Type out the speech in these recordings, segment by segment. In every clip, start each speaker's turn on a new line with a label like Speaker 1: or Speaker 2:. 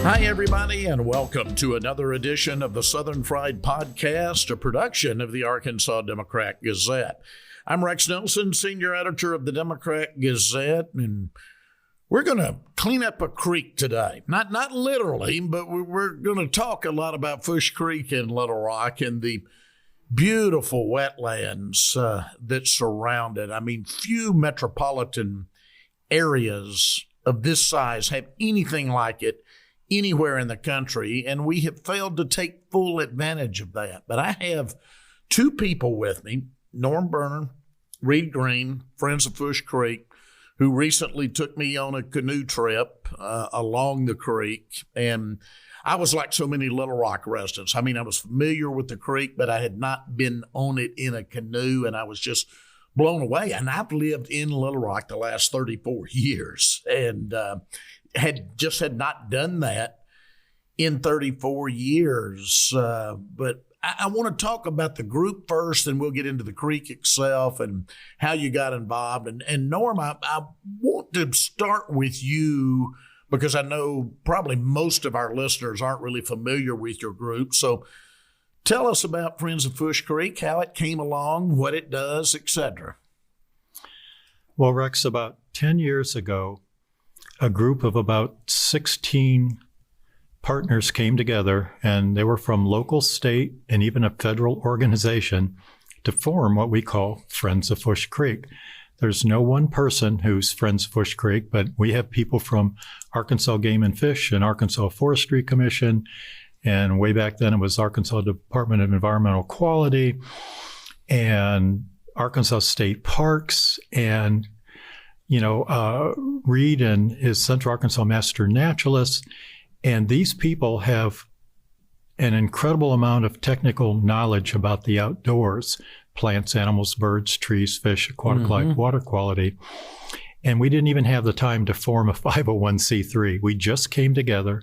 Speaker 1: Hi, everybody, and welcome to another edition of the Southern Fried Podcast, a production of the Arkansas Democrat Gazette. I'm Rex Nelson, senior editor of the Democrat Gazette, and we're going to clean up a creek today. Not literally, but we're going to talk a lot about Fourche Creek in Little Rock and the beautiful wetlands that surround it. I mean, few metropolitan areas of this size have anything like it anywhere in the country, and we have failed to take full advantage of that. But I have two people with me, Norm Berner, Reed Green, Friends of Fourche Creek, who recently took me on a canoe trip along the creek. And I was like so many Little Rock residents. I mean, I was familiar with the creek, but I had not been on it in a canoe, and I was just blown away. And I've lived in Little Rock the last 34 years and had not done that in 34 years. But I want to talk about the group first, and we'll get into the creek itself and how you got involved. And Norm, I want to start with you because I know probably most of our listeners aren't really familiar with your group. So tell us about Friends of Fourche Creek, how it came along, what it does, etc.
Speaker 2: Well, Rex, about 10 years ago, a group of about 16 partners came together, and they were from local, state, and even a federal organization to form what we call Friends of Fourche Creek. There's no one person who's Friends of Fourche Creek, but we have people from Arkansas Game and Fish and Arkansas Forestry Commission, and way back then it was Arkansas Department of Environmental Quality and Arkansas State Parks, and Reed and his Central Arkansas Master Naturalist. And these people have an incredible amount of technical knowledge about the outdoors, plants, animals, birds, trees, fish, aquatic life, water quality. And we didn't even have the time to form a 501c3. We just came together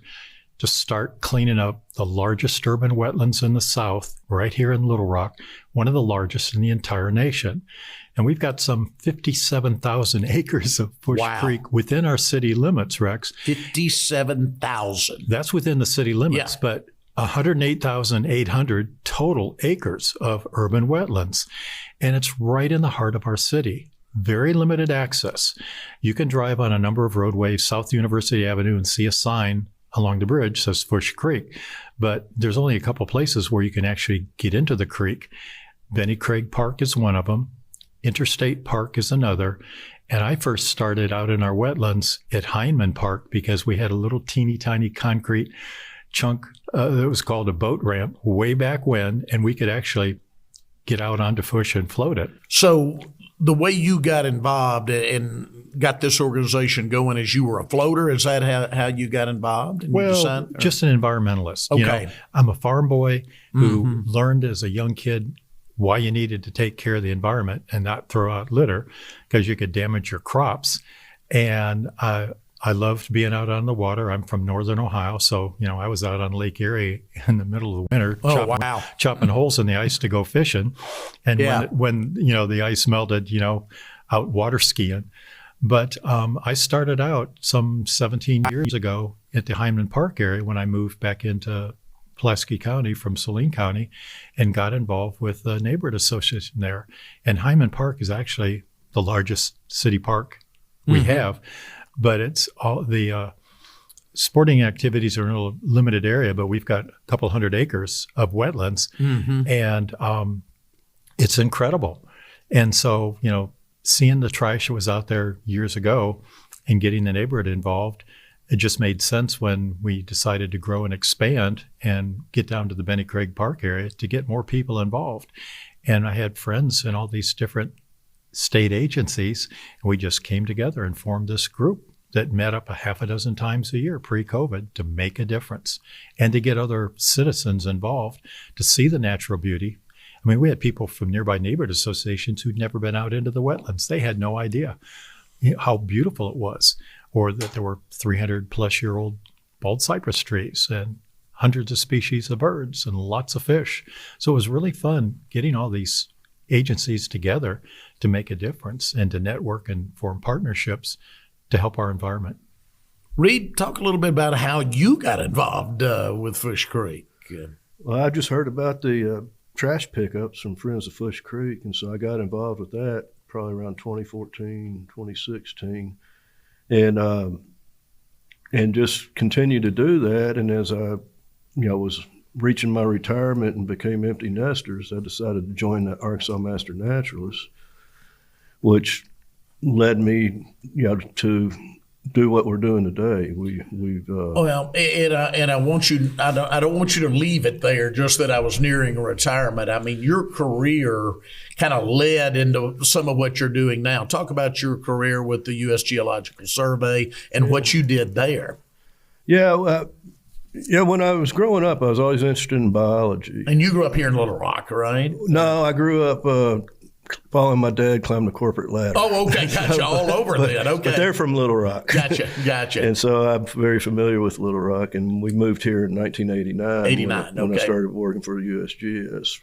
Speaker 2: to start cleaning up the largest urban wetlands in the South, right here in Little Rock, one of the largest in the entire nation. And we've got some 57,000 acres of Fourche Creek within our city limits, Rex.
Speaker 1: 57,000.
Speaker 2: That's within the city limits, but 108,800 total acres of urban wetlands. And it's right in the heart of our city. Very limited access. You can drive on a number of roadways, South University Avenue, and see a sign along the bridge says Fourche Creek, but there's only a couple places where you can actually get into the creek. Benny Craig Park is one of them. Interstate Park is another. And I first started out in our wetlands at Heineman Park because we had a little teeny tiny concrete chunk that was called a boat ramp way back when, and we could actually get out onto Fourche and float it.
Speaker 1: So the way you got involved and got this organization going is you were a floater? Is that how you got involved?
Speaker 2: Well, just an environmentalist.
Speaker 1: Okay.
Speaker 2: I'm a farm boy who learned as a young kid why you needed to take care of the environment and not throw out litter because you could damage your crops. And I loved being out on the water. I'm from northern Ohio, so I was out on Lake Erie in the middle of the winter chopping holes in the ice to go fishing. And when the ice melted, out water skiing. But I started out some 17 years ago at the Heineman Park area when I moved back into Pulaski County from Saline County and got involved with the neighborhood association there. And Heineman Park is actually the largest city park we have, but it's all the sporting activities are in a limited area, but we've got a couple hundred acres of wetlands and it's incredible. And so, seeing the trash that was out there years ago and getting the neighborhood involved, it just made sense when we decided to grow and expand and get down to the Benny Craig Park area to get more people involved. And I had friends in all these different state agencies, and we just came together and formed this group that met up a half a dozen times a year pre-COVID to make a difference and to get other citizens involved to see the natural beauty. I mean, we had people from nearby neighborhood associations who'd never been out into the wetlands. They had no idea how beautiful it was, or that there were 300-plus-year-old bald cypress trees and hundreds of species of birds and lots of fish. So it was really fun getting all these agencies together to make a difference and to network and form partnerships to help our environment.
Speaker 1: Reed, talk a little bit about how you got involved with Fourche Creek.
Speaker 3: Well, I just heard about the trash pickups from Friends of Fourche Creek, and so I got involved with that probably around 2014, 2016, and just continued to do that. And as I, was reaching my retirement and became empty nesters, I decided to join the Arkansas Master Naturalists, which led me, to do what we're doing today.
Speaker 1: Well, and I want you. I don't want you to leave it there. Just that I was nearing retirement. I mean, your career kind of led into some of what you're doing now. Talk about your career with the U.S. Geological Survey and what you did there.
Speaker 3: Yeah. When I was growing up, I was always interested in biology.
Speaker 1: And you grew up here in Little Rock, right?
Speaker 3: No, I grew up following my dad climb the corporate ladder.
Speaker 1: Oh, okay. Gotcha. All over then. Okay.
Speaker 3: But they're from Little Rock.
Speaker 1: Gotcha.
Speaker 3: And so I'm very familiar with Little Rock. And we moved here in 1989. When I started working for the USGS.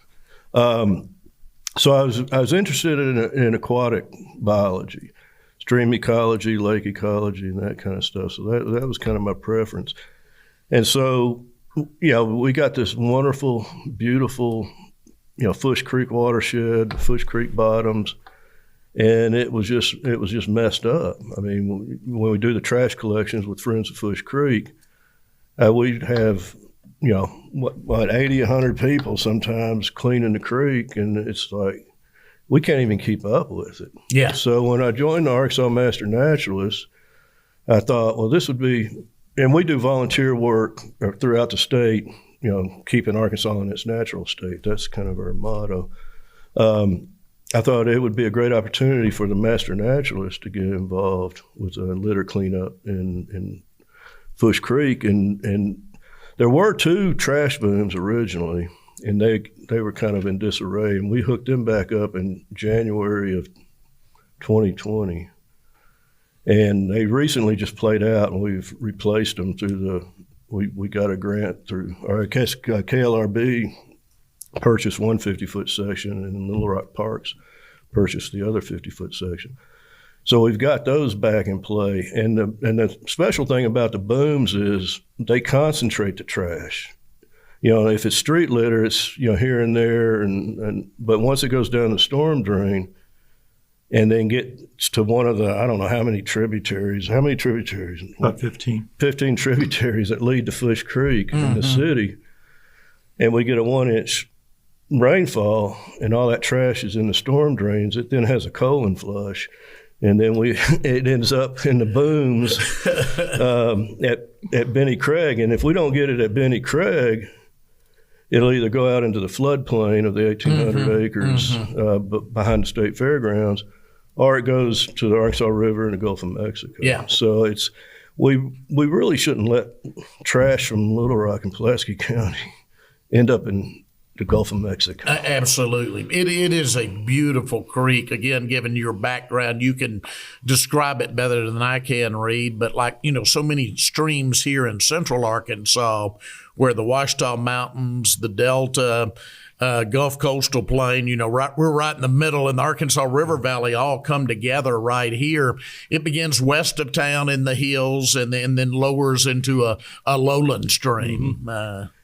Speaker 3: So I was interested in aquatic biology, stream ecology, lake ecology, and that kind of stuff. So that was kind of my preference. And so, we got this wonderful, beautiful, Fourche Creek watershed, Fourche Creek bottoms, and it was just messed up. I mean, when we do the trash collections with Friends of Fourche Creek, we'd have, 80, 100 people sometimes cleaning the creek, and it's like, we can't even keep up with it.
Speaker 1: Yeah.
Speaker 3: So when I joined the Arkansas Master Naturalists, I thought, well, this would be, and we do volunteer work throughout the state, keeping Arkansas in its natural state. That's kind of our motto. I thought it would be a great opportunity for the Master Naturalists to get involved with litter cleanup in Fourche Creek. And there were 2 trash booms originally, and they were kind of in disarray. And we hooked them back up in January of 2020. And they recently just played out, and we've replaced them through we got a grant through, or I guess KLRB purchased one 50-foot section, and Little Rock Parks purchased the other 50-foot section. So we've got those back in play. And the special thing about the booms is they concentrate the trash. If it's street litter, it's, here and there, but once it goes down the storm drain, and then gets to one of the, I don't know how many tributaries.
Speaker 2: About 15.
Speaker 3: 15 tributaries that lead to Fourche Creek in the city. And we get a 1-inch rainfall, and all that trash is in the storm drains. It then has a colon flush. And then it ends up in the booms at Benny Craig. And if we don't get it at Benny Craig, it'll either go out into the floodplain of the 1,800 acres behind the state fairgrounds, or it goes to the Arkansas River and the Gulf of Mexico.
Speaker 1: Yeah.
Speaker 3: So we really shouldn't let trash from Little Rock and Pulaski County end up in the Gulf of Mexico.
Speaker 1: Absolutely. It is a beautiful creek. Again, given your background, you can describe it better than I can, Reed. But so many streams here in central Arkansas, where the Ouachita Mountains, the Delta, Gulf Coastal Plain, we're right in the middle, and the Arkansas River Valley all come together right here. It begins west of town in the hills and then lowers into a lowland stream.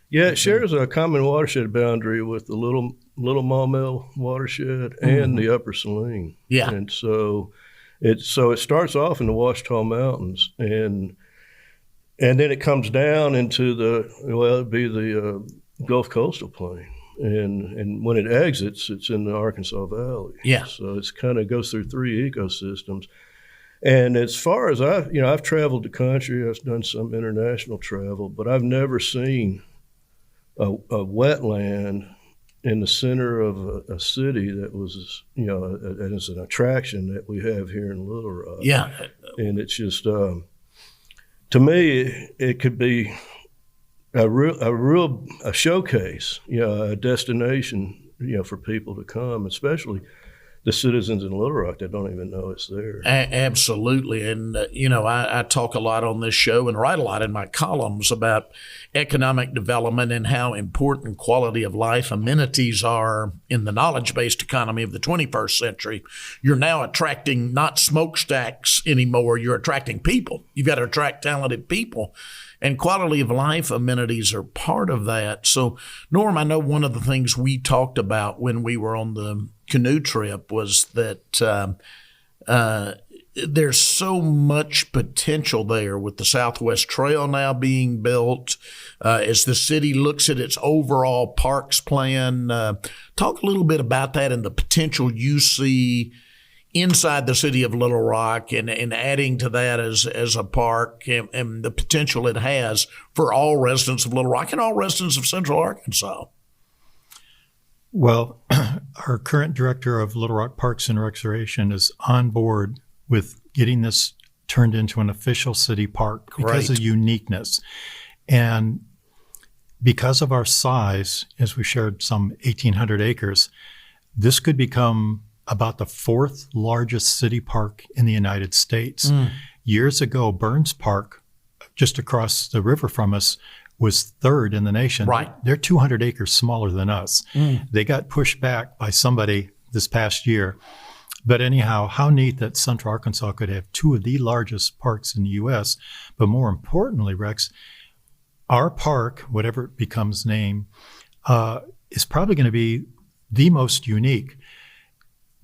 Speaker 3: Yeah, it shares a common watershed boundary with the Little Maumelle watershed and the Upper Saline.
Speaker 1: Yeah.
Speaker 3: And so it starts off in the Ouachita Mountains, and then it comes down into it'd be the Gulf Coastal Plain. And when it exits, it's in the Arkansas Valley.
Speaker 1: Yeah.
Speaker 3: So it's kind of goes through 3 ecosystems. And as far as I've traveled the country, I've done some international travel, but I've never seen a wetland in the center of a city that was, as an attraction that we have here in Little Rock.
Speaker 1: Yeah.
Speaker 3: And it's just, to me, it could be a showcase, a destination, for people to come, especially the citizens in Little Rock that don't even know it's there.
Speaker 1: Absolutely. And, I talk a lot on this show and write a lot in my columns about economic development and how important quality of life amenities are in the knowledge-based economy of the 21st century. You're now attracting not smokestacks anymore. You're attracting people. You've got to attract talented people. And quality of life amenities are part of that. So, Norm, I know one of the things we talked about when we were on the canoe trip was that there's so much potential there with the Southwest Trail now being built. As the city looks at its overall parks plan, talk a little bit about that and the potential you see inside the city of Little Rock and adding to that as a park and the potential it has for all residents of Little Rock and all residents of Central Arkansas.
Speaker 2: Well, our current director of Little Rock Parks and Recreation is on board with getting this turned into an official city park because of uniqueness. And because of our size, as we shared some 1,800 acres, this could become about the fourth largest city park in the United States. Years ago, Burns Park, just across the river from us, was third in the nation.
Speaker 1: Right.
Speaker 2: They're 200 acres smaller than us. They got pushed back by somebody this past year. But anyhow, how neat that Central Arkansas could have two of the largest parks in the U.S. But more importantly, Rex, our park, whatever it becomes named, is probably going to be the most unique.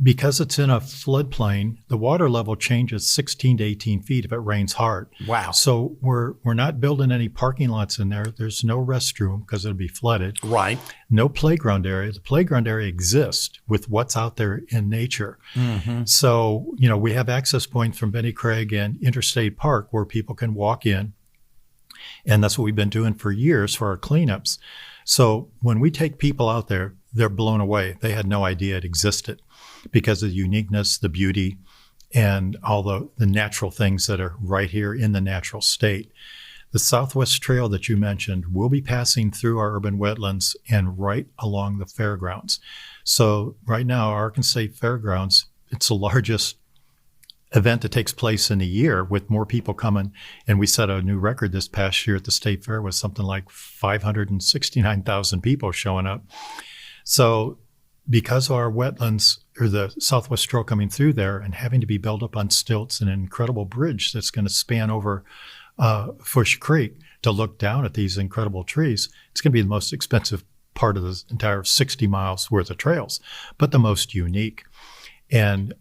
Speaker 2: Because it's in a floodplain, the water level changes 16 to 18 feet if it rains hard.
Speaker 1: Wow.
Speaker 2: So we're not building any parking lots in there. There's no restroom because it'll be flooded.
Speaker 1: Right.
Speaker 2: No playground area. The playground area exists with what's out there in nature. So, we have access points from Benny Craig and Interstate Park where people can walk in. And that's what we've been doing for years for our cleanups. So when we take people out there, they're blown away. They had no idea it existed because of the uniqueness, the beauty, and all the natural things that are right here in the natural state. The Southwest Trail that you mentioned will be passing through our urban wetlands and right along the fairgrounds. So right now, Arkansas State Fairgrounds, it's the largest event that takes place in a year with more people coming. And we set a new record this past year at the State Fair with something like 569,000 people showing up. So because of our wetlands, or the Southwest Trail coming through there and having to be built up on stilts and an incredible bridge that's going to span over Fourche Creek to look down at these incredible trees, it's going to be the most expensive part of the entire 60 miles worth of trails, but the most unique. And,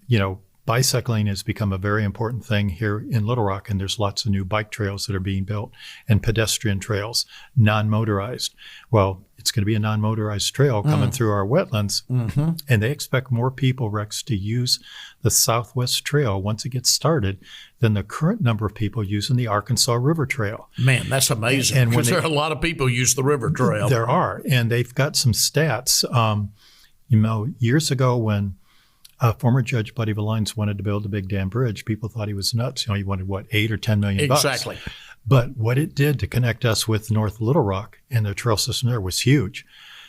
Speaker 2: bicycling has become a very important thing here in Little Rock, and there's lots of new bike trails that are being built and pedestrian trails, non-motorized. Well, it's going to be a non-motorized trail coming through our wetlands, and they expect more people, Rex, to use the Southwest Trail once it gets started than the current number of people using the Arkansas River Trail.
Speaker 1: Man, that's amazing, because there are a lot of people who use the river trail.
Speaker 2: There are, and they've got some stats. Years ago when former Judge Buddy Valines wanted to build the Big Dam Bridge, people thought he was nuts. He wanted, $8 or $10 million bucks.
Speaker 1: Exactly.
Speaker 2: But what it did to connect us with North Little Rock and the trail system there was huge.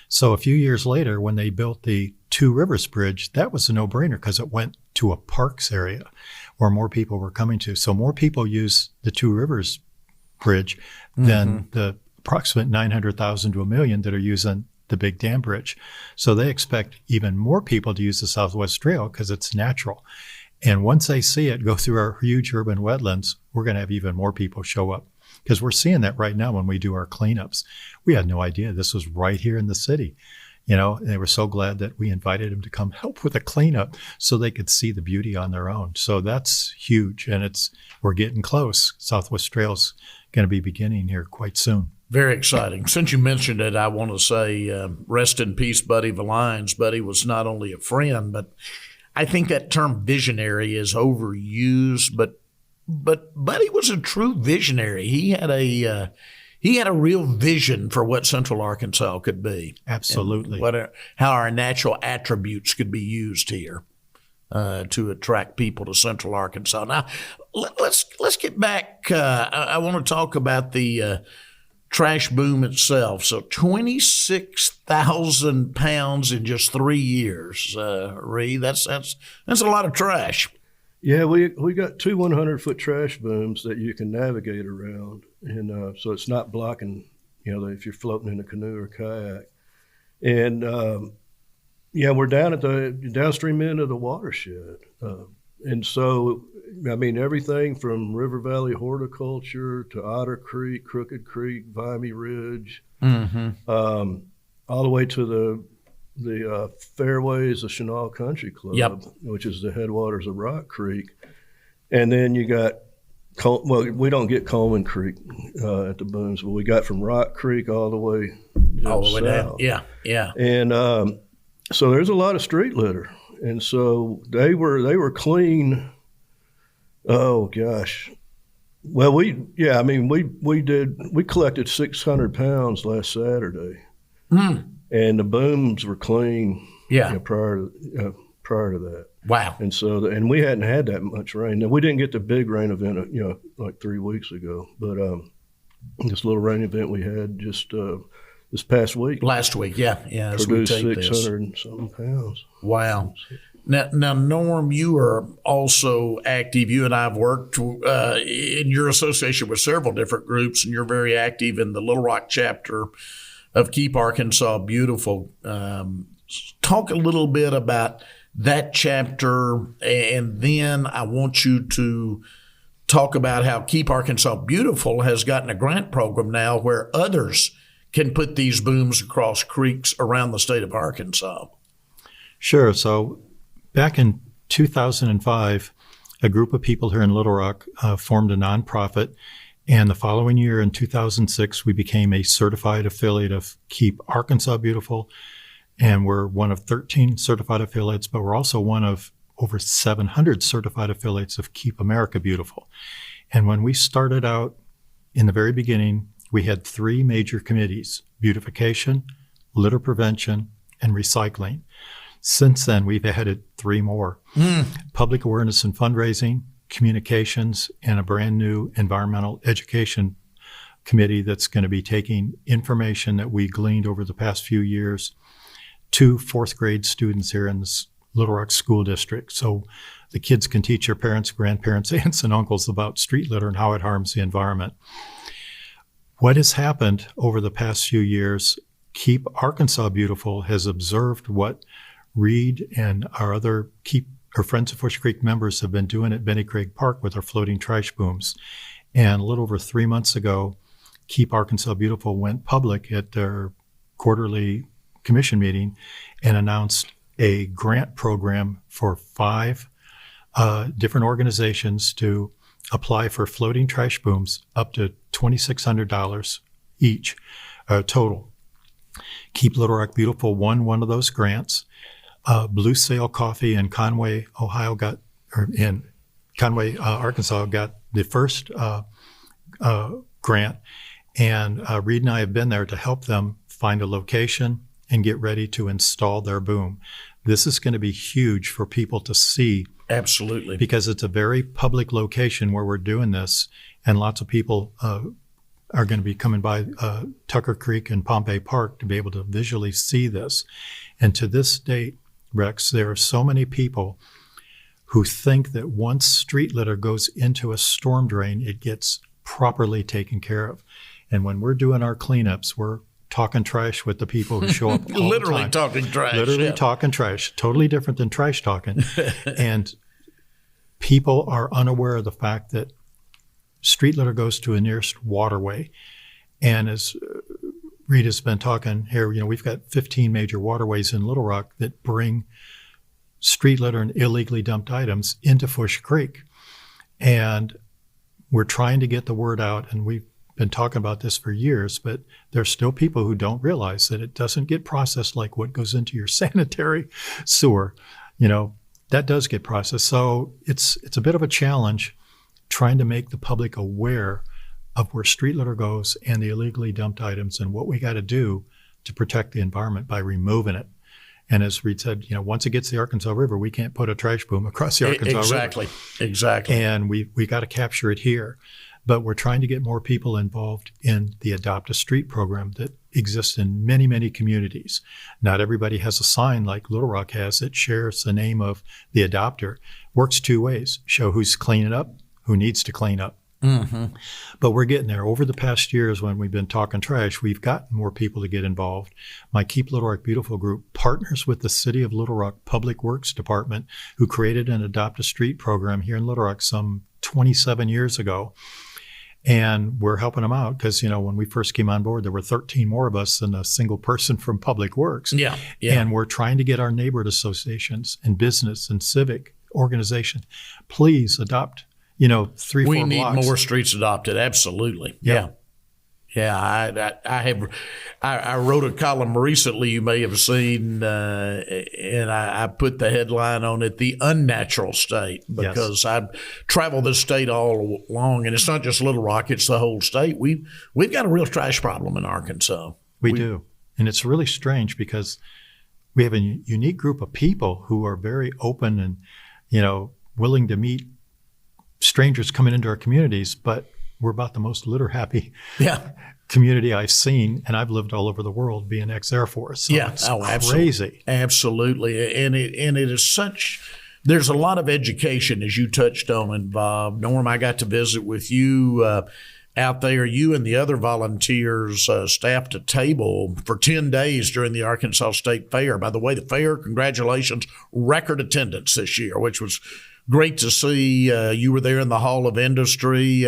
Speaker 2: So a few years later, when they built the Two Rivers Bridge, that was a no-brainer because it went to a parks area where more people were coming to. So more people use the Two Rivers Bridge than the approximate 900,000 to 1 million that are using the Big Dam Bridge. So they expect even more people to use the Southwest Trail because it's natural. And once they see it go through our huge urban wetlands, we're going to have even more people show up because we're seeing that right now when we do our cleanups. We had no idea this was right here in the city. And they were so glad that we invited them to come help with the cleanup so they could see the beauty on their own. So that's huge. And we're getting close. Southwest Trail's going to be beginning here quite soon.
Speaker 1: Very exciting. Since you mentioned it, I want to say rest in peace, Buddy Valines. Buddy was not only a friend, but I think that term visionary is overused. But Buddy was a true visionary. He had a real vision for what Central Arkansas could be.
Speaker 2: Absolutely.
Speaker 1: How our natural attributes could be used here to attract people to Central Arkansas. Now, let's get back. I want to talk about the trash boom itself. So 26,000 pounds in just 3 years, Reed. That's a lot of trash.
Speaker 3: Yeah, we got two 100-foot trash booms that you can navigate around, and so it's not blocking, if you're floating in a canoe or kayak. And we're down at the downstream end of the watershed, and so everything from River Valley horticulture to Otter Creek, Crooked Creek, Vimy Ridge, all the way to the fairways of Chenal Country Club, which is the headwaters of Rock Creek. And then you got, we don't get Coleman Creek at the booms, but we got from Rock Creek all the way
Speaker 1: down. Yeah.
Speaker 3: And so there's a lot of street litter. And so they were clean. Oh gosh. Well, we collected 600 pounds last Saturday. And the booms were clean. Prior to that.
Speaker 1: Wow.
Speaker 3: And so, and we hadn't had that much rain. Now, we didn't get the big rain event, like 3 weeks ago. But this little rain event we had just this past week.
Speaker 1: Last week, yeah.
Speaker 3: Produced 600 and something pounds.
Speaker 1: Wow. Now, Norm, you are also active. You and I have worked in your association with several different groups, and you're very active in the Little Rock chapter of Keep Arkansas Beautiful. Talk a little bit about that chapter, and then I want you to talk about how Keep Arkansas Beautiful has gotten a grant program now where others can put these booms across creeks around the state of Arkansas.
Speaker 2: Sure. So back in 2005, a group of people here in Little Rock formed a nonprofit. And the following year, in 2006, we became a certified affiliate of Keep Arkansas Beautiful. And we're one of 13 certified affiliates, but we're also one of over 700 certified affiliates of Keep America Beautiful. And when we started out in the very beginning, we had 3 major committees: beautification, litter prevention, and recycling. Since then, we've added 3 more: public awareness and fundraising, communications, and a brand new environmental education committee that's going to be taking information that we gleaned over the past few years to 4th grade students here in this Little Rock School District. So the kids can teach their parents, grandparents, aunts, and uncles about street litter and how it harms the environment. What has happened over the past few years, Keep Arkansas Beautiful has observed what Reed and our other Friends of Fourche Creek members have been doing at Benny Craig Park with our floating trash booms. And a little over 3 months ago, Keep Arkansas Beautiful went public at their quarterly commission meeting and announced a grant program for 5 different organizations to apply for floating trash booms up to $2,600 each total. Keep Little Rock Beautiful won one of those grants. Blue Sail Coffee in Conway, Arkansas got the first grant, and Reed and I have been there to help them find a location and get ready to install their boom. This is going to be huge for people to see.
Speaker 1: Absolutely.
Speaker 2: Because it's a very public location where we're doing this, and lots of people are going to be coming by Tucker Creek and Pompey Park to be able to visually see this. And to this date, Rex, there are so many people who think that once street litter goes into a storm drain, it gets properly taken care of. And when we're doing our cleanups, we're talking trash with the people who show up all
Speaker 1: Literally
Speaker 2: the time.
Speaker 1: talking trash.
Speaker 2: Literally talking trash. Totally different than trash talking. And people are unaware of the fact that street litter goes to a nearest waterway. And as Reed has been talking here, we've got 15 major waterways in Little Rock that bring street litter and illegally dumped items into Fourche Creek. And we're trying to get the word out, and we've been talking about this for years, but there's still people who don't realize that it doesn't get processed like what goes into your sanitary sewer. That does get processed. So it's a bit of a challenge trying to make the public aware of where street litter goes and the illegally dumped items and what we got to do to protect the environment by removing it. And as Reed said, once it gets to the Arkansas River, we can't put a trash boom across the Arkansas River.
Speaker 1: Exactly.
Speaker 2: And we got to capture it here. But we're trying to get more people involved in the Adopt a Street program that exists in many, many communities. Not everybody has a sign like Little Rock has that shares the name of the adopter. Works two ways: show who's cleaning up, who needs to clean up.
Speaker 1: Mm-hmm.
Speaker 2: But we're getting there. Over the past years, when we've been talking trash, we've gotten more people to get involved. My Keep Little Rock Beautiful group partners with the City of Little Rock Public Works Department, who created an Adopt a Street program here in Little Rock some 27 years ago. And we're helping them out because, when we first came on board, there were 13 more of us than a single person from Public Works.
Speaker 1: Yeah.
Speaker 2: And we're trying to get our neighborhood associations and business and civic organization, please adopt, 3-4
Speaker 1: We need
Speaker 2: blocks.
Speaker 1: more streets adopted. Absolutely.
Speaker 2: Yeah.
Speaker 1: Yeah, I wrote a column recently you may have seen, and I put the headline on it, "The Unnatural State," because I travel this state all along, and it's not just Little Rock, it's the whole state. We've got a real trash problem in Arkansas.
Speaker 2: We do. And it's really strange because we have a unique group of people who are very open and, willing to meet strangers coming into our communities, but we're about the most litter happy community I've seen, and I've lived all over the world being ex-Air Force. So it's crazy.
Speaker 1: Absolutely. And it is such, there's a lot of education, as you touched on, involved. Norm, I got to visit with you out there. You and the other volunteers staffed a table for 10 days during the Arkansas State Fair. By the way, the fair, congratulations, record attendance this year, which was great to see. You were there in the Hall of Industry.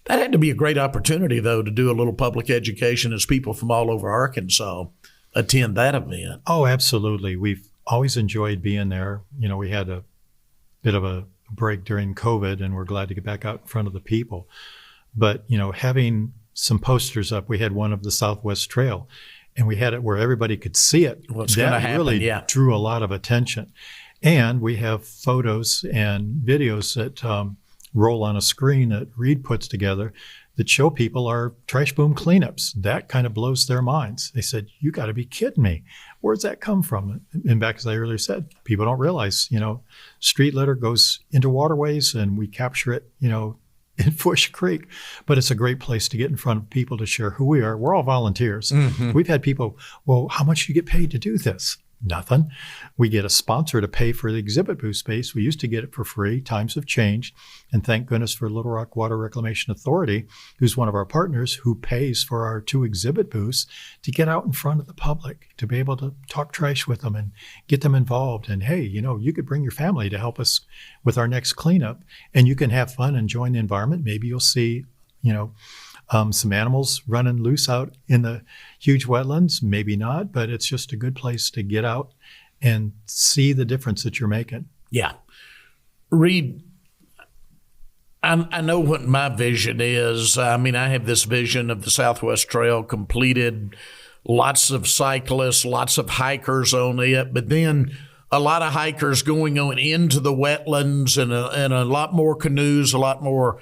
Speaker 1: That had to be a great opportunity, though, to do a little public education as people from all over Arkansas attend that event.
Speaker 2: Oh, absolutely. We've always enjoyed being there. We had a bit of a break during COVID, and we're glad to get back out in front of the people. But, having some posters up, we had one of the Southwest Trail, and we had it where everybody could see it.
Speaker 1: What's going to happen,
Speaker 2: really drew a lot of attention. And we have photos and videos that roll on a screen that Reed puts together that show people our trash boom cleanups. That kind of blows their minds. They said, "You got to be kidding me. Where's that come from?" And back, as I earlier said, people don't realize, street litter goes into waterways and we capture it, in Fourche Creek. But it's a great place to get in front of people to share who we are. We're all volunteers.
Speaker 1: Mm-hmm.
Speaker 2: We've had people, "Well, how much do you get paid to do this?" Nothing. We get a sponsor to pay for the exhibit booth space. We used to get it for free. Times have changed. And thank goodness for Little Rock Water Reclamation Authority, who's one of our partners, who pays for our 2 exhibit booths to get out in front of the public, to be able to talk trash with them and get them involved. And hey, you could bring your family to help us with our next cleanup, and you can have fun and enjoy the environment. Maybe you'll see, some animals running loose out in the huge wetlands, maybe not, but it's just a good place to get out and see the difference that you're making.
Speaker 1: Yeah. Reed, I know what my vision is. I have this vision of the Southwest Trail completed, lots of cyclists, lots of hikers on it, but then a lot of hikers going on into the wetlands and a lot more canoes, a lot more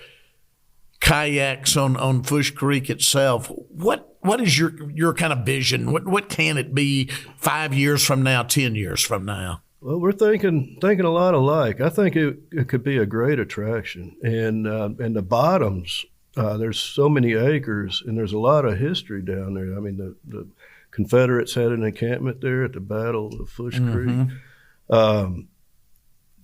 Speaker 1: kayaks on Fourche Creek itself. What is your kind of vision? What can it be 5 years from now, 10 years from now?
Speaker 3: Well, we're thinking a lot alike. I think it could be a great attraction. And the bottoms, there's so many acres, and there's a lot of history down there. The Confederates had an encampment there at the Battle of Fourche Creek.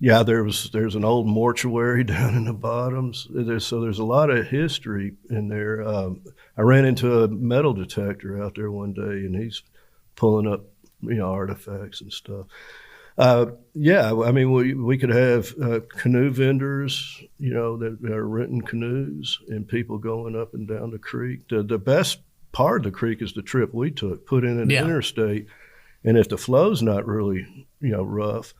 Speaker 3: There's an old mortuary down in the bottoms. There's a lot of history in there. I ran into a metal detector out there one day, and he's pulling up, artifacts and stuff. We could have canoe vendors, that are renting canoes, and people going up and down the creek. The best part of the creek is the trip we took, put in an interstate, and if the flow's not really, rough,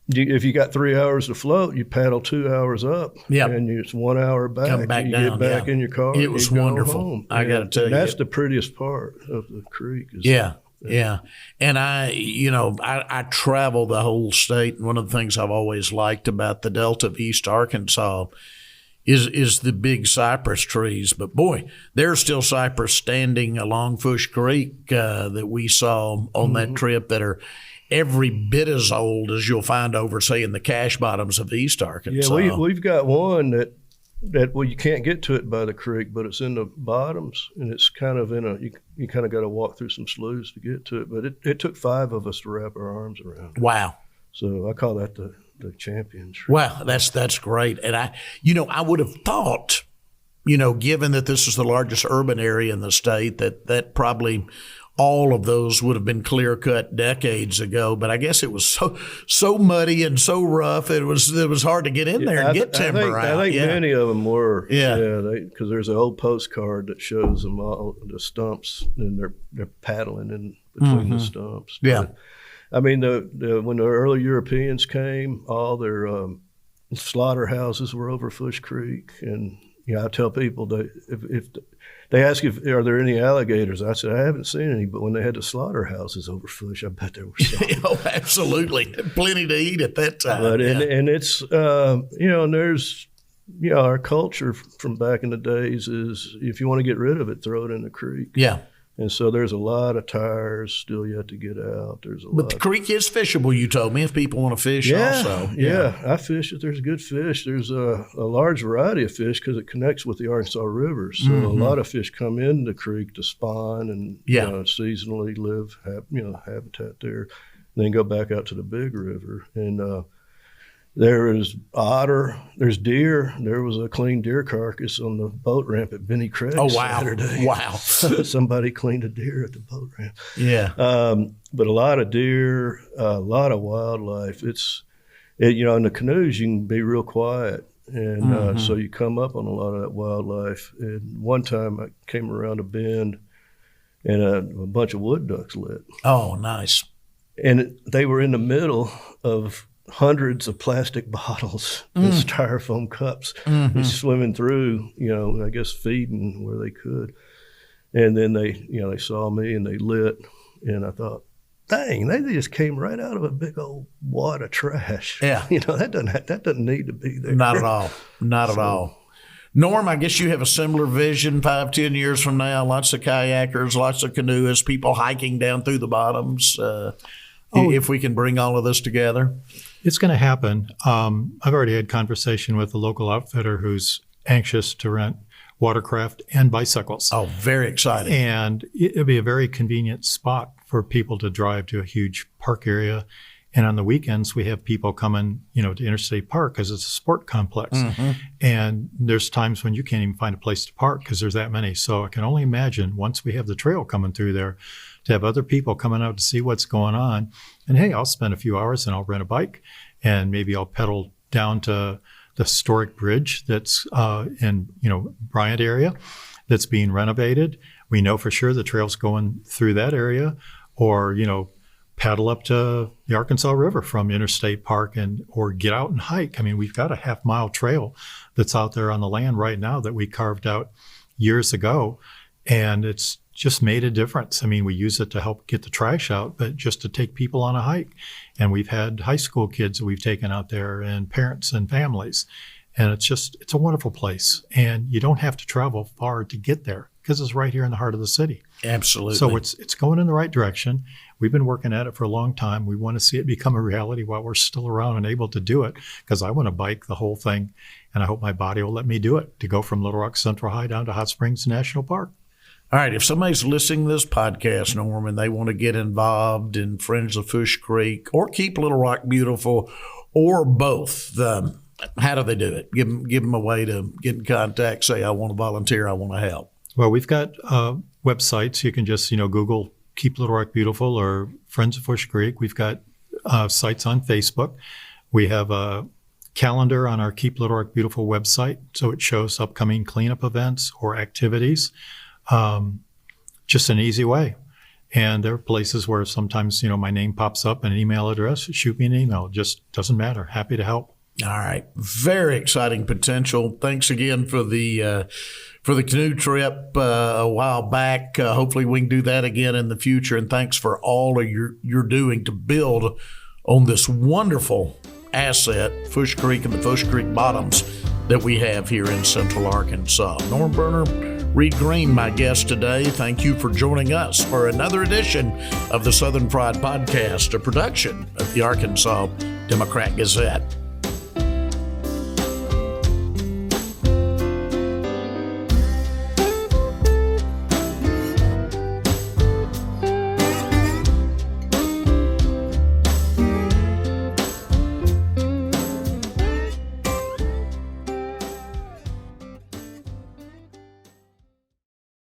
Speaker 3: if you got 3 hours to float, you paddle 2 hours up, and it's 1 hour back.
Speaker 1: Come back
Speaker 3: you
Speaker 1: down,
Speaker 3: get back in your car.
Speaker 1: It was wonderful.
Speaker 3: Home.
Speaker 1: I got to tell you,
Speaker 3: that's the prettiest part of the creek.
Speaker 1: And I travel the whole state, and one of the things I've always liked about the Delta of East Arkansas is the big cypress trees. But boy, there's still cypress standing along Fourche Creek that we saw on that trip that are every bit as old as you'll find over, say, in the cache bottoms of East Arkansas.
Speaker 3: Yeah, we've got one that you can't get to it by the creek, but it's in the bottoms, and it's kind of you kind of got to walk through some sloughs to get to it. But it took 5 of us to wrap our arms around it.
Speaker 1: Wow.
Speaker 3: So I call that the champions.
Speaker 1: Wow, that's great. And I would have thought, given that this is the largest urban area in the state, that probably all of those would have been clear cut decades ago. But I guess it was so muddy and so rough, it was hard to get in there and get timber out.
Speaker 3: I think many of them were.
Speaker 1: Yeah.
Speaker 3: Because there's an old postcard that shows them all the stumps, and they're paddling in between the stumps.
Speaker 1: Yeah.
Speaker 3: But, I mean, when the early Europeans came, all their slaughterhouses were over Fourche Creek, and I tell people that if they ask are there any alligators, I said I haven't seen any, but when they had the slaughterhouses over Fourche, I bet there were some.
Speaker 1: Oh, absolutely, plenty to eat at that time.
Speaker 3: But and it's and there's our culture from back in the days is if you want to get rid of it, throw it in the creek.
Speaker 1: Yeah.
Speaker 3: And so there's a lot of tires still yet to get out.
Speaker 1: But the creek is fishable, you told me, if people want to fish also.
Speaker 3: Yeah, I fish it. There's good fish. There's a large variety of fish because it connects with the Arkansas River. So a lot of fish come in the creek to spawn and seasonally live, habitat there, and then go back out to the big river. And there is otter, there's deer. There was a clean deer carcass on the boat ramp at Benny Craig Saturday.
Speaker 1: Wow.
Speaker 3: Somebody cleaned a deer at the boat ramp.
Speaker 1: Yeah.
Speaker 3: But a lot of deer, a lot of wildlife. In the canoes, you can be real quiet. And so you come up on a lot of that wildlife. And one time I came around a bend and a bunch of wood ducks lit.
Speaker 1: Oh, nice.
Speaker 3: And they were in the middle of hundreds of plastic bottles and styrofoam cups swimming through, I guess feeding where they could. And then they saw me and they lit, and I thought, dang, they just came right out of a big old wad of trash.
Speaker 1: Yeah.
Speaker 3: That doesn't need to be there.
Speaker 1: Not at all. Not at all. Norm, I guess you have a similar vision 5-10 years from now. Lots of kayakers, lots of canoeists, people hiking down through the bottoms. If we can bring all of this together.
Speaker 2: It's going to happen. I've already had conversation with a local outfitter who's anxious to rent watercraft and bicycles.
Speaker 1: Oh, very exciting.
Speaker 2: And it'll be a very convenient spot for people to drive to a huge park area. And on the weekends, we have people coming, to Interstate Park because it's a sport complex. And there's times when you can't even find a place to park because there's that many. So I can only imagine once we have the trail coming through there, to have other people coming out to see what's going on. And hey, I'll spend a few hours and I'll rent a bike and maybe I'll pedal down to the historic bridge that's in Bryant area that's being renovated. We know for sure the trail's going through that area, or paddle up to the Arkansas River from Interstate Park or get out and hike. I mean, we've got a half-mile trail that's out there on the land right now that we carved out years ago, and it's just made a difference. I mean, we use it to help get the trash out, but just to take people on a hike. And we've had high school kids that we've taken out there and parents and families. And it's a wonderful place. And you don't have to travel far to get there because it's right here in the heart of the city.
Speaker 1: Absolutely.
Speaker 2: So it's going in the right direction. We've been working at it for a long time. We want to see it become a reality while we're still around and able to do it, because I want to bike the whole thing. And I hope my body will let me do it, to go from Little Rock Central High down to Hot Springs National Park.
Speaker 1: All right, if somebody's listening to this podcast, Norm, and they want to get involved in Friends of Fourche Creek or Keep Little Rock Beautiful or both, how do they do it? Give them a way to get in contact, say, I want to volunteer, I want to help.
Speaker 2: Well, we've got websites. You can just, Google Keep Little Rock Beautiful or Friends of Fourche Creek. We've got sites on Facebook. We have a calendar on our Keep Little Rock Beautiful website, so it shows upcoming cleanup events or activities. Just an easy way. And there are places where sometimes, my name pops up and an email address, shoot me an email. It just doesn't matter. Happy to help.
Speaker 1: All right. Very exciting potential. Thanks again for the canoe trip a while back. Hopefully we can do that again in the future. And thanks for all of you're doing to build on this wonderful asset, Fourche Creek and the Fourche Creek bottoms that we have here in Central Arkansas. Norm Berner, Reed Green, my guest today. Thank you for joining us for another edition of the Southern Fried Podcast, a production of the Arkansas Democrat Gazette.